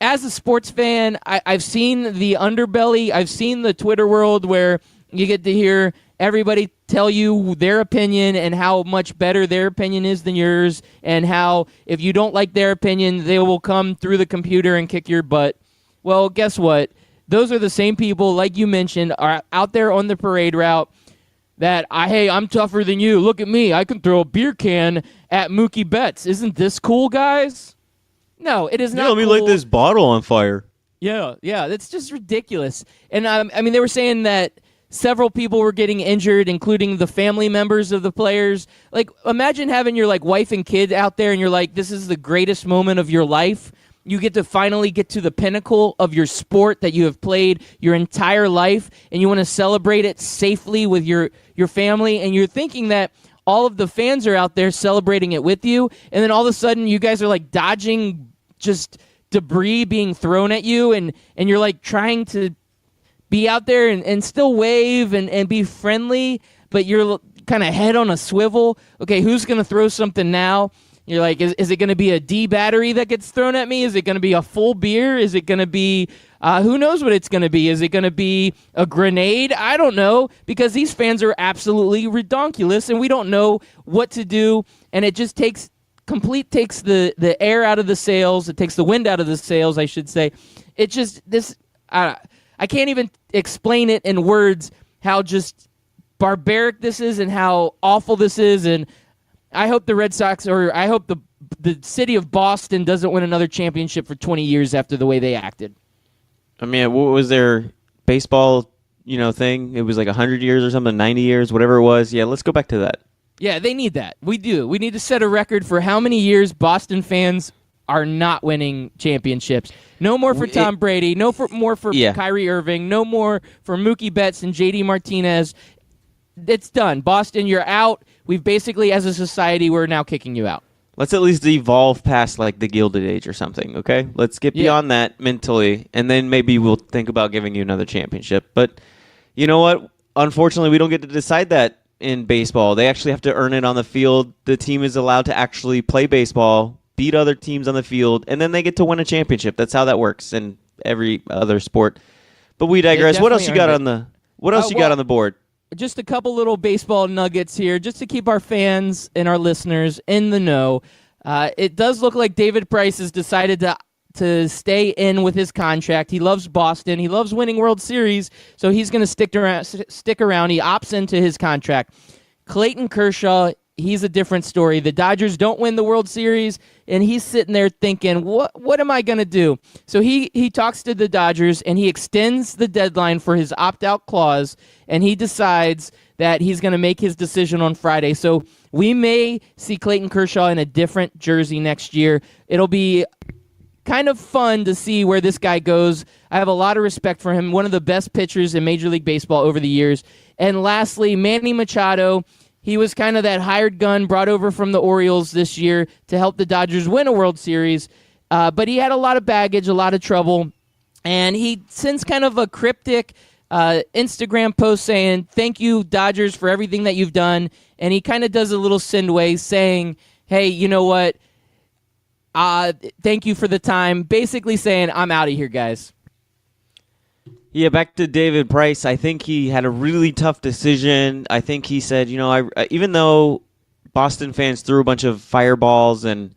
as a sports fan, I've seen the underbelly. I've seen the Twitter world where you get to hear everybody tell you their opinion and how much better their opinion is than yours, and how if you don't like their opinion, they will come through the computer and kick your butt. Well, guess what? Those are the same people, like you mentioned, are out there on the parade route that, hey, I'm tougher than you. Look at me. I can throw a beer can at Mookie Betts. Isn't this cool, guys? No, it is not let me cool. light this bottle on fire. Yeah, that's just ridiculous. And they were saying that several people were getting injured, including the family members of the players. Like, imagine having your wife and kid out there, and you're like, this is the greatest moment of your life. You get to finally get to the pinnacle of your sport that you have played your entire life, and you want to celebrate it safely with your family, and you're thinking that all of the fans are out there celebrating it with you, and then all of a sudden you guys are dodging just debris being thrown at you, and you're trying to be out there and still wave and be friendly, but you're kind of head on a swivel. Okay, who's going to throw something now? You're like, is it going to be a D battery that gets thrown at me? Is it going to be a full beer? Is it going to be, who knows what it's going to be? Is it going to be a grenade? I don't know, because these fans are absolutely redonkulous, and we don't know what to do, and it just takes the air out of the sails. It takes the wind out of the sails, I should say. It just, I can't even explain it in words how just barbaric this is and how awful this is. And I hope the Red Sox, or I hope the city of Boston doesn't win another championship for 20 years after the way they acted. I mean, what was their baseball, thing? It was 100 years or something, 90 years, whatever it was. Yeah, let's go back to that. Yeah, they need that. We do. We need to set a record for how many years Boston fans are not winning championships. No more for Tom Brady. More for Kyrie Irving. No more for Mookie Betts and JD Martinez. It's done. Boston, you're out. We've basically, as a society, we're now kicking you out. Let's at least evolve past like the Gilded Age or something, okay? Let's get beyond that mentally, and then maybe we'll think about giving you another championship. But you know what? Unfortunately, we don't get to decide that in baseball. They actually have to earn it on the field. The team is allowed to actually play baseball, beat other teams on the field, and then they get to win a championship. That's how that works in every other sport. But we digress. What else you got on the got on the board? Just a couple little baseball nuggets here, just to keep our fans and our listeners in the know. It does look like David Price has decided to stay in with his contract. He loves Boston. He loves winning World Series, so he's going to stick around. He opts into his contract. Clayton Kershaw, he's a different story. The Dodgers don't win the World Series, and he's sitting there thinking, what am I going to do? So he talks to the Dodgers, and he extends the deadline for his opt-out clause, and he decides that he's going to make his decision on Friday. So we may see Clayton Kershaw in a different jersey next year. It'll be kind of fun to see where this guy goes. I have a lot of respect for him. One of the best pitchers in Major League Baseball over the years. And lastly, Manny Machado. He was kind of that hired gun brought over from the Orioles this year to help the Dodgers win a World Series. But he had a lot of baggage, a lot of trouble. And he sends kind of a cryptic Instagram post saying, "Thank you, Dodgers, for everything that you've done." And he kind of does a little send-way saying, "Hey, you know what? Thank you for the time." Basically saying, "I'm out of here, guys." Yeah, back to David Price. I think he had a really tough decision. I think he said, even though Boston fans threw a bunch of fireballs and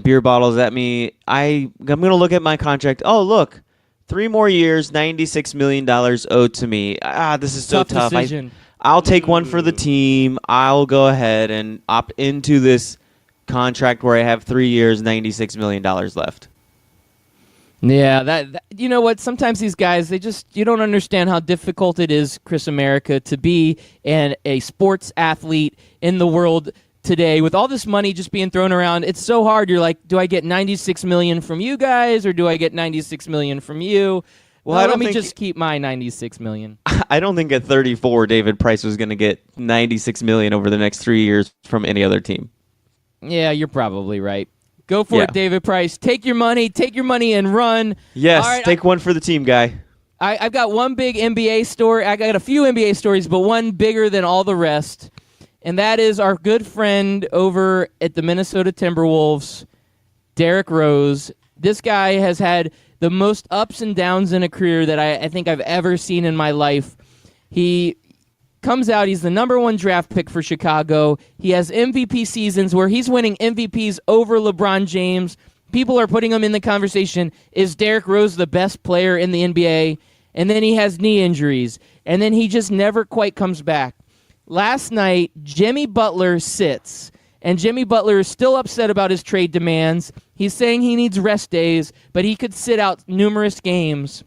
beer bottles at me, I'm going to look at my contract. Oh, look, 3 more years, $96 million owed to me. This is so tough. I'll take one for the team. I'll go ahead and opt into this contract where I have 3 years, $96 million left. Yeah, that you know what? Sometimes these guys, you don't understand how difficult it is, Chris America, to be a sports athlete in the world today with all this money just being thrown around. It's so hard. You're like, do I get $96 million from you guys, or do I get $96 million from you? Well, let me just keep my $96 million. I don't think at 34, David Price was going to get $96 million over the next 3 years from any other team. Yeah, you're probably right. Go for it, David Price. Take your money and run. Yes, right, take one for the team, guy. I've got one big NBA story. I got a few NBA stories, but one bigger than all the rest, and that is our good friend over at the Minnesota Timberwolves, Derrick Rose. This guy has had the most ups and downs in a career that I think I've ever seen in my life. He comes out, he's the number 1 draft pick for Chicago. He has MVP seasons where he's winning MVPs over LeBron James. People are putting him in the conversation, is Derrick Rose the best player in the NBA? And then he has knee injuries, and then he just never quite comes back. Last night, Jimmy Butler sits, and Jimmy Butler is still upset about his trade demands. He's saying he needs rest days, but he could sit out numerous games.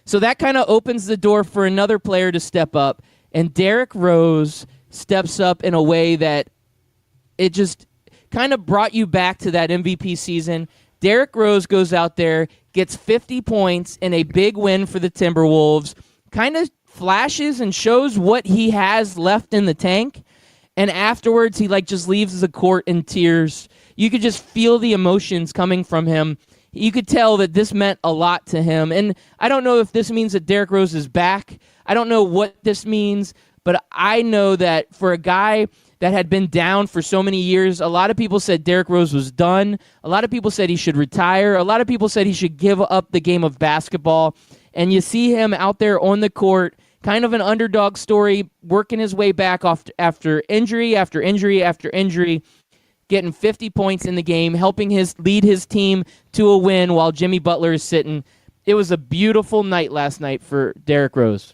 So that kind of opens the door for another player to step up. And Derrick Rose steps up in a way that it just kind of brought you back to that MVP season. Derrick Rose goes out there, gets 50 points in a big win for the Timberwolves, kind of flashes and shows what he has left in the tank. And afterwards, he just leaves the court in tears. You could just feel the emotions coming from him. You could tell that this meant a lot to him. And I don't know if this means that Derrick Rose is back. I don't know what this means, but I know that for a guy that had been down for so many years, a lot of people said Derrick Rose was done. A lot of people said he should retire. A lot of people said he should give up the game of basketball. And you see him out there on the court, kind of an underdog story, working his way back after injury after injury after injury, getting 50 points in the game, helping lead his team to a win while Jimmy Butler is sitting. It was a beautiful night last night for Derrick Rose.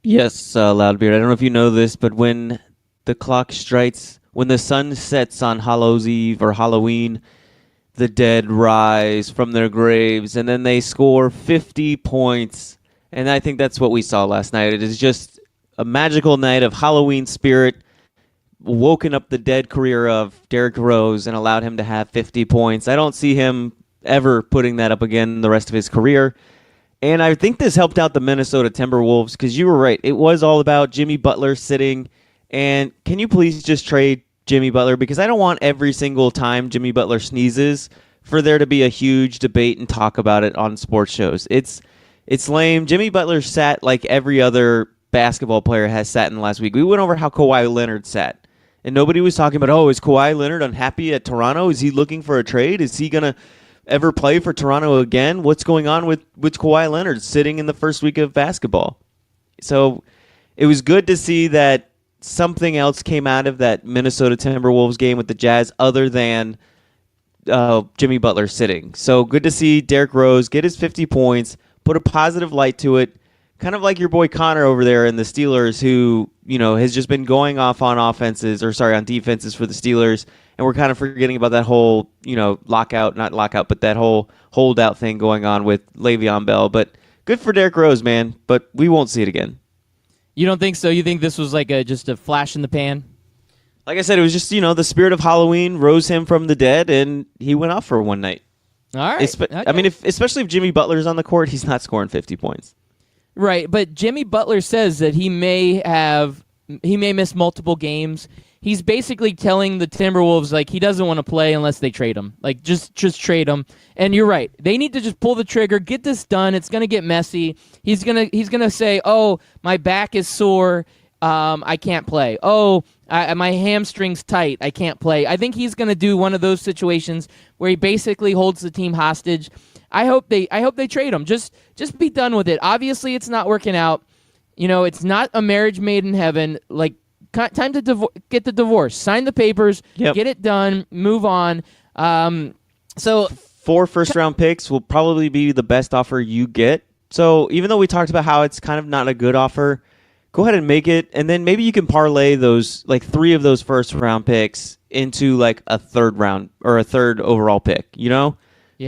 Yes, Loudbeard. I don't know if you know this, but when the clock strikes, when the sun sets on Hallows Eve or Halloween, the dead rise from their graves, and then they score 50 points. And I think that's what we saw last night. It is just a magical night of Halloween spirit. woken up the dead career of Derrick Rose and allowed him to have 50 points. I don't see him ever putting that up again the rest of his career. And I think this helped out the Minnesota Timberwolves because you were right. It was all about Jimmy Butler sitting. And can you please just trade Jimmy Butler? Because I don't want every single time Jimmy Butler sneezes for there to be a huge debate and talk about it on sports shows. It's lame. Jimmy Butler sat like every other basketball player has sat in the last week. We went over how Kawhi Leonard sat. And nobody was talking about, is Kawhi Leonard unhappy at Toronto? Is he looking for a trade? Is he going to ever play for Toronto again? What's going on with Kawhi Leonard sitting in the first week of basketball? So it was good to see that something else came out of that Minnesota Timberwolves game with the Jazz other than Jimmy Butler sitting. So good to see Derrick Rose get his 50 points, put a positive light to it, kind of like your boy Connor over there in the Steelers who, has just been going off on defenses for the Steelers. And we're kind of forgetting about that whole, that whole holdout thing going on with Le'Veon Bell. But good for Derrick Rose, man. But we won't see it again. You don't think so? You think this was like just a flash in the pan? Like I said, it was just, the spirit of Halloween rose him from the dead, and he went off for one night. All right. Okay. I mean, especially if Jimmy Butler's on the court, he's not scoring 50 points. Right, but Jimmy Butler says that he may miss multiple games. He's basically telling the Timberwolves like he doesn't want to play unless they trade him. Like just trade him. And you're right. They need to just pull the trigger, get this done. It's going to get messy. He's going to say, "Oh, my back is sore. I can't play. Oh, my hamstring's tight. I can't play." I think he's going to do one of those situations where he basically holds the team hostage. I hope they trade him. Just be done with it. Obviously, it's not working out. It's not a marriage made in heaven. Like, time to get the divorce. Sign the papers. Yep. Get it done. Move on. So 4 first-round picks will probably be the best offer you get. So even though we talked about how it's kind of not a good offer, go ahead and make it, and then maybe you can parlay those, like 3 of those first-round picks into like a third round or a third overall pick. Yeah.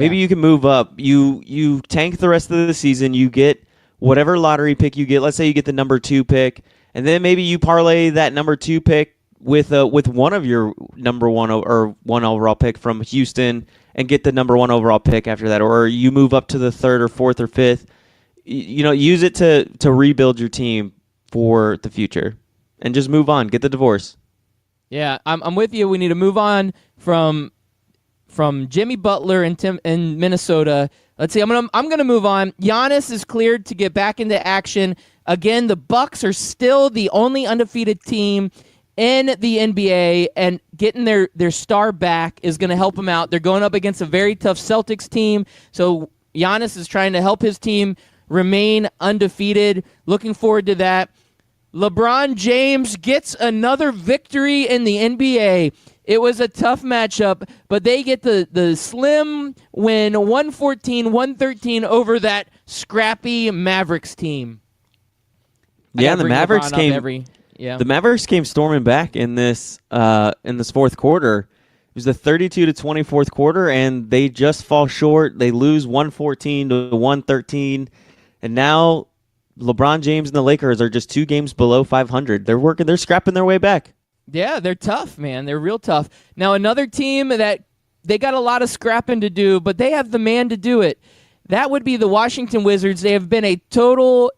Maybe you can move up. You tank the rest of the season. You get whatever lottery pick you get. Let's say you get the number 2 pick, and then maybe you parlay that number 2 pick with one of your number 1 or 1 overall pick from Houston and get the number 1 overall pick after that, or you move up to the 3rd or 4th or 5th. Use it to rebuild your team for the future, and just move on. Get the divorce. Yeah, I'm with you. We need to move on from Jimmy Butler in Minnesota. Let's see. I'm gonna move on. Giannis is cleared to get back into action again. The Bucks are still the only undefeated team in the NBA, and getting their star back is going to help them out. They're going up against a very tough Celtics team, so Giannis is trying to help his team remain undefeated. Looking forward to that. LeBron James gets another victory in the NBA. It was a tough matchup, but they get the slim win, 114-113 over that scrappy Mavericks team. Yeah, the Mavericks The Mavericks came storming back in this fourth quarter. It was the 32-20 fourth quarter, and they just fall short. They lose 114-113, and now LeBron James and the Lakers are just 2 games below 500. They're scrapping their way back. Yeah, they're tough, man. They're real tough. Now, another team that they got a lot of scrapping to do, but they have the man to do it. That would be the Washington Wizards. They have been a total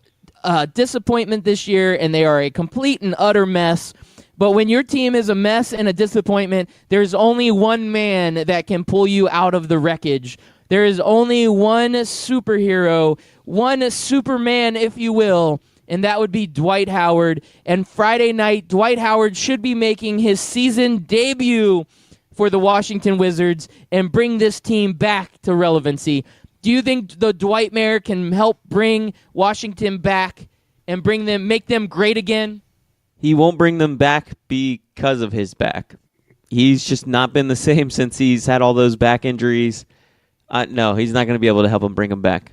disappointment this year, and they are a complete and utter mess. But when your team is a mess and a disappointment, there's only one man that can pull you out of the wreckage. There is only one superhero, one Superman, if you will, and that would be Dwight Howard. And Friday night, Dwight Howard should be making his season debut for the Washington Wizards and bring this team back to relevancy. Do you think the Dwight Mayor can help bring Washington back and make them great again? He won't bring them back because of his back. He's just not been the same since he's had all those back injuries. No, he's not going to be able to help them bring them back.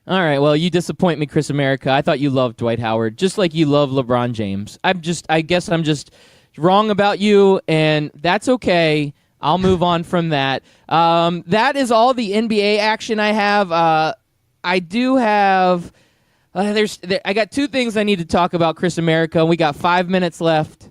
All right, well, you disappoint me, Chris America. I thought you loved Dwight Howard, just like you love LeBron James. I guess I'm just wrong about you, and that's okay. I'll move on from that. That is all the NBA action I have. I do have... I got 2 things I need to talk about, Chris America. We got 5 minutes left.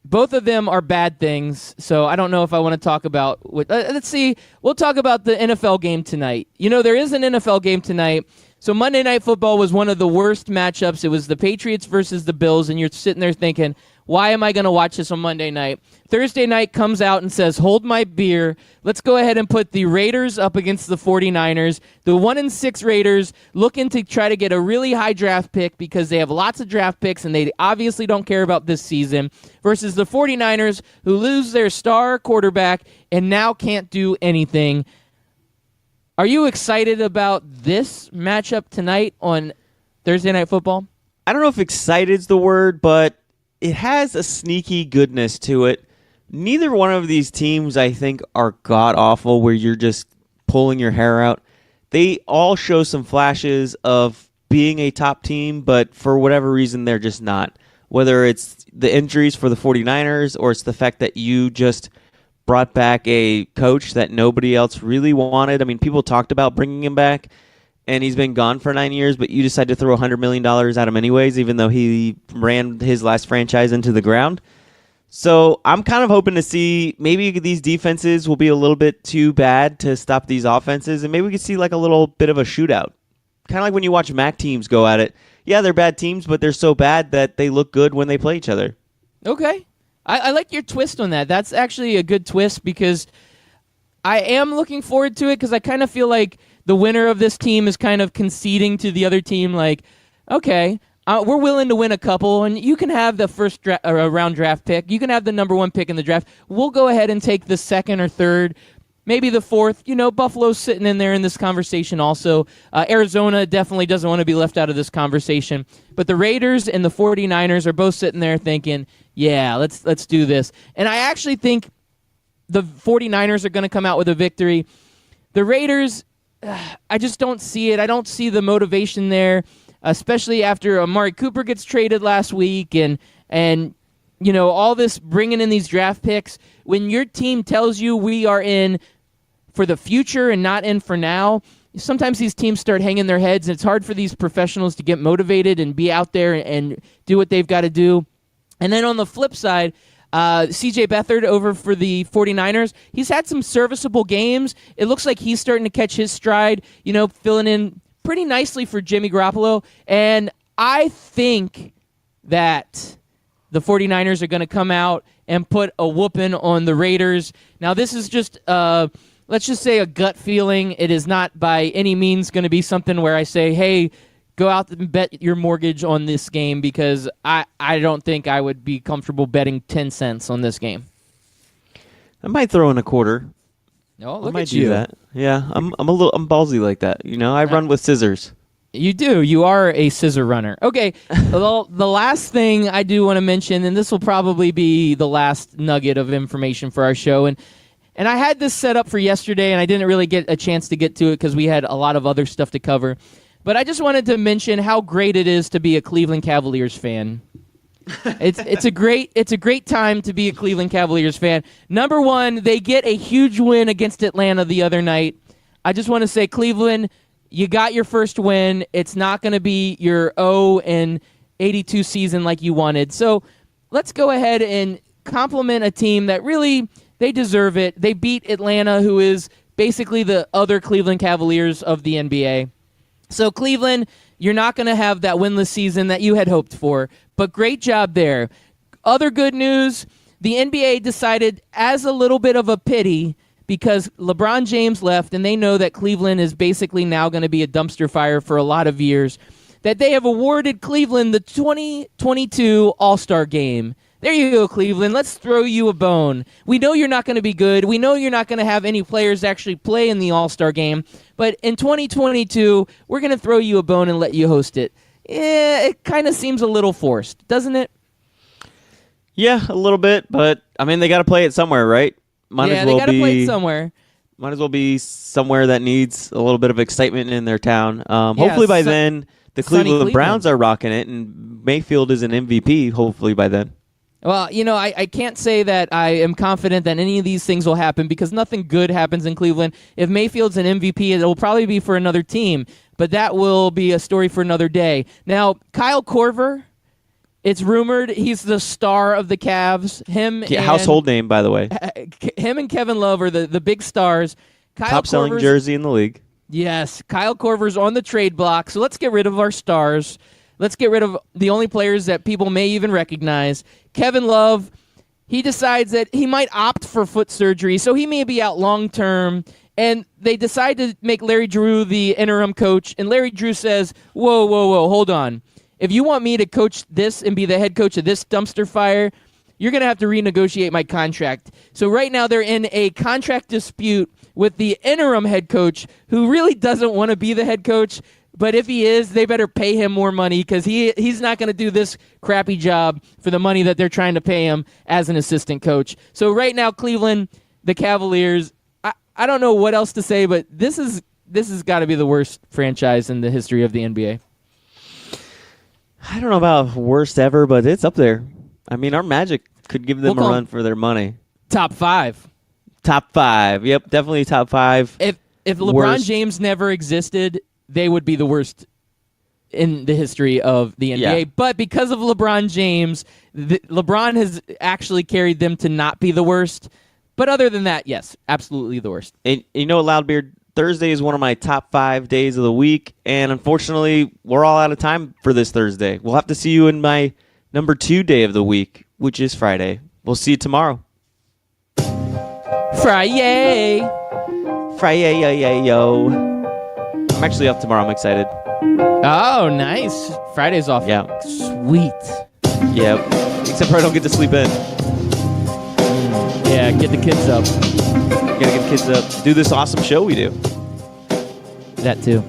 both of them are bad things, so I don't know if I want to talk about let's see. We'll talk about the NFL game tonight. There is an NFL game tonight. So Monday Night Football was one of the worst matchups. It was the Patriots versus the Bills, and you're sitting there thinking, why am I going to watch this on Monday night? Thursday night comes out and says, hold my beer. Let's go ahead and put the Raiders up against the 49ers. The 1-6 Raiders looking to try to get a really high draft pick because they have lots of draft picks and they obviously don't care about this season, versus the 49ers who lose their star quarterback and now can't do anything. Are you excited about this matchup tonight on Thursday Night Football? I don't know if excited's the word, but it has a sneaky goodness to it. Neither one of these teams, I think, are god-awful where you're just pulling your hair out. They all show some flashes of being a top team, but for whatever reason, they're just not. Whether it's the injuries for the 49ers or it's the fact that you just brought back a coach that nobody else really wanted. I mean, people talked about bringing him back, and he's been gone for 9 years, but you decided to throw $100 million at him anyways, even though he ran his last franchise into the ground. So I'm kind of hoping to see maybe these defenses will be a little bit too bad to stop these offenses, and maybe we could see like a little bit of a shootout. Kind of like when you watch MAC teams go at it. Yeah, they're bad teams, but they're so bad that they look good when they play each other. Okay. I like your twist on that. That's actually a good twist because I am looking forward to it because I kind of feel like the winner of this team is kind of conceding to the other team like, okay, we're willing to win a couple, and you can have the first round draft pick. You can have the number 1 pick in the draft. We'll go ahead and take the second or third, maybe the fourth. Buffalo's sitting in there in this conversation also. Arizona definitely doesn't want to be left out of this conversation. But the Raiders and the 49ers are both sitting there thinking, yeah, let's do this. And I actually think the 49ers are going to come out with a victory. The Raiders, I just don't see it. I don't see the motivation there, especially after Amari Cooper gets traded last week and all this bringing in these draft picks. When your team tells you we are in for the future and not in for now, sometimes these teams start hanging their heads, and it's hard for these professionals to get motivated and be out there and do what they've got to do. And then on the flip side, C.J. Beathard over for the 49ers, he's had some serviceable games. It looks like he's starting to catch his stride, filling in pretty nicely for Jimmy Garoppolo. And I think that the 49ers are going to come out and put a whooping on the Raiders. Now, this is just, let's just say, a gut feeling. It is not by any means going to be something where I say, hey, go out and bet your mortgage on this game, because I don't think I would be comfortable betting 10 cents on this game. I might throw in a quarter. Oh, look I might at you. do that. Yeah, I'm ballsy like that. I run with scissors. You do. You are a scissor runner. Okay, well, the last thing I do want to mention, and this will probably be the last nugget of information for our show, and I had this set up for yesterday, and I didn't really get a chance to get to it because we had a lot of other stuff to cover. But I just wanted to mention how great it is to be a Cleveland Cavaliers fan. It's a great time to be a Cleveland Cavaliers fan. Number one, they get a huge win against Atlanta the other night. I just want to say, Cleveland, you got your first win. It's not going to be your 0-82 season like you wanted. So let's go ahead and compliment a team that really, they deserve it. They beat Atlanta, who is basically the other Cleveland Cavaliers of the NBA. So Cleveland, you're not going to have that winless season that you had hoped for, but great job there. Other good news, the NBA decided, as a little bit of a pity, because LeBron James left and they know that Cleveland is basically now going to be a dumpster fire for a lot of years, that they have awarded Cleveland the 2022 All-Star Game. There you go, Cleveland. Let's throw you a bone. We know you're not going to be good. We know you're not going to have any players actually play in the All-Star Game. But in 2022, we're going to throw you a bone and let you host it. It kind of seems a little forced, doesn't it? Yeah, a little bit. But, they got to play it somewhere, right? They got to play it somewhere. Might as well be somewhere that needs a little bit of excitement in their town. Hopefully by then, the Cleveland Browns are rocking it, and Mayfield is an MVP, hopefully by then. Well, I can't say that I am confident that any of these things will happen because nothing good happens in Cleveland. If Mayfield's an MVP, it will probably be for another team, but that will be a story for another day. Now, Kyle Korver, It's rumored he's the star of the Cavs. Household name, by the way. Him and Kevin Love are the big stars. Top selling jersey in the league. Yes, Kyle Korver's on the trade block. So let's get rid of our stars. Let's get rid of the only players that people may even recognize. Kevin Love, he decides that he might opt for foot surgery, so he may be out long term. And they decide to make Larry Drew the interim coach. And Larry Drew says, whoa, hold on. If you want me to coach this and be the head coach of this dumpster fire, you're going to have to renegotiate my contract. So right now they're in a contract dispute with the interim head coach who really doesn't want to be the head coach. But if he is, they better pay him more money because he's not going to do this crappy job for the money that they're trying to pay him as an assistant coach. So right now, Cleveland, the Cavaliers, I don't know what else to say, but this has got to be the worst franchise in the history of the NBA. I don't know about worst ever, but it's up there. I mean, our Magic could give them a run for their money. Top 5. Top 5. Yep, definitely top 5. If LeBron James never existed, they would be the worst in the history of the NBA. Yeah. But because of LeBron James, LeBron has actually carried them to not be the worst. But other than that, yes, absolutely the worst. And you know, Loudbeard, Thursday is one of my top 5 days of the week, and unfortunately, we're all out of time for this Thursday. We'll have to see you in my number 2 day of the week, which is Friday. We'll see you tomorrow. Friday, yo. I'm actually off tomorrow. I'm excited. Oh, nice. Friday's off. Yeah. Sweet. Yeah. Except for I don't get to sleep in. Yeah, get the kids up. Gotta get the kids up. Do this awesome show we do. That too.